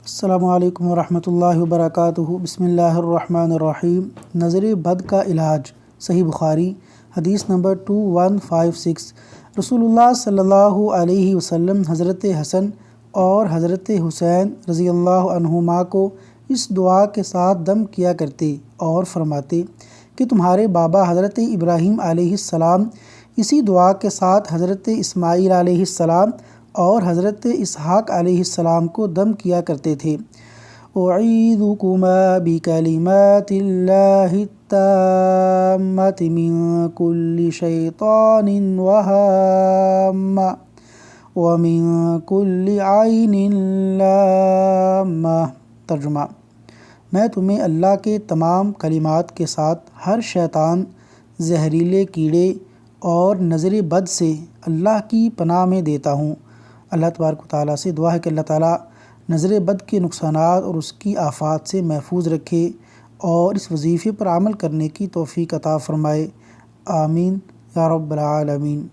السلام علیکم ورحمۃ اللہ وبرکاتہ۔ بسم اللہ الرحمن الرحیم۔ نظر بد کا علاج، صحیح بخاری، حدیث نمبر 2156۔ رسول اللہ صلی اللہ علیہ وسلم حضرت حسن اور حضرت حسین رضی اللہ عنہما کو اس دعا کے ساتھ دم کیا کرتے اور فرماتے کہ تمہارے بابا حضرت ابراہیم علیہ السلام اسی دعا کے ساتھ حضرت اسماعیل علیہ السلام اور حضرت اسحاق علیہ السلام کو دم کیا کرتے تھے۔ اعیذکما بکلمات اللہ التامۃ من کل شیطان وہامہ ومن کل عین لامہ۔ ترجمہ: میں تمہیں اللہ کے تمام کلمات کے ساتھ ہر شیطان، زہریلے کیڑے اور نظر بد سے اللہ کی پناہ میں دیتا ہوں۔ اللہ تبارک و تعالیٰ سے دعا ہے کہ اللہ تعالیٰ نظر بد کے نقصانات اور اس کی آفات سے محفوظ رکھے اور اس وظیفے پر عمل کرنے کی توفیق عطا فرمائے۔ آمین یا رب العالمین۔